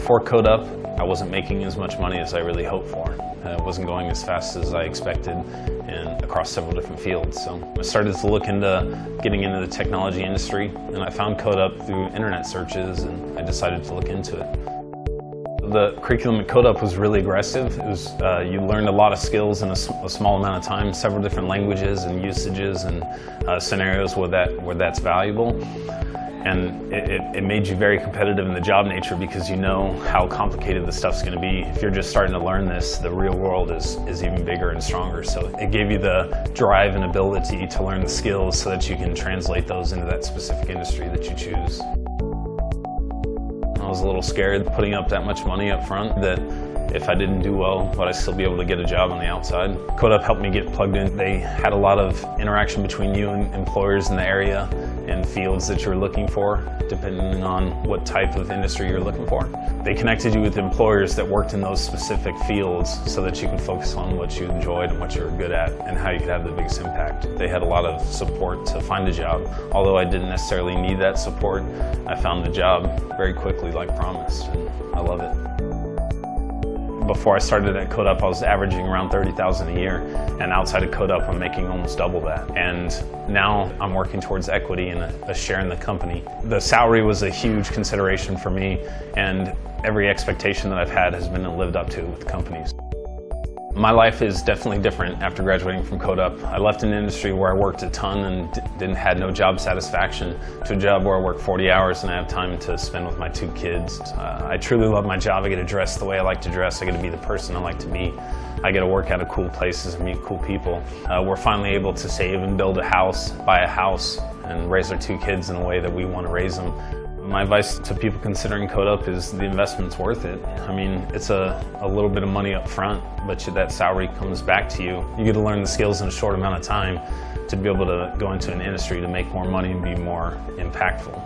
Before Codeup, I wasn't making as much money as I really hoped for. It wasn't going as fast as I expected and across several different fields. So I started to look into getting into the technology industry, and I found Codeup through internet searches, and I decided to look into it. The curriculum at Codeup was really aggressive. It was, you learned a lot of skills in a small amount of time, several different languages and usages and scenarios where that's valuable. And it made you very competitive in the job nature because you know how complicated the stuff's going to be. If you're just starting to learn this, the real world is even bigger and stronger. So it gave you the drive and ability to learn the skills so that you can translate those into that specific industry that you choose. I was a little scared putting up that much money up front, that if I didn't do well, would I still be able to get a job on the outside? Codeup helped me get plugged in. They had a lot of interaction between you and employers in the area and fields that you're looking for, depending on what type of industry you're looking for. They connected you with employers that worked in those specific fields so that you could focus on what you enjoyed and what you were good at and how you could have the biggest impact. They had a lot of support to find a job. Although I didn't necessarily need that support, I found a job very quickly, like promised, and I love it. Before I started at Codeup, I was averaging around $30,000 a year, and outside of Codeup, I'm making almost double that. And now I'm working towards equity and a share in the company. The salary was a huge consideration for me, and every expectation that I've had has been lived up to with companies. My life is definitely different after graduating from Codeup. I left an industry where I worked a ton and had no job satisfaction to a job where I work 40 hours and I have time to spend with my 2 kids. I truly love my job. I get to dress the way I like to dress. I get to be the person I like to be. I get to work out of cool places and meet cool people. We're finally able to save and build a house, buy a house, and raise our 2 kids in a way that we want to raise them. My advice to people considering Codeup is the investment's worth it. I mean, it's a little bit of money up front, but that salary comes back to you. You get to learn the skills in a short amount of time to be able to go into an industry to make more money and be more impactful.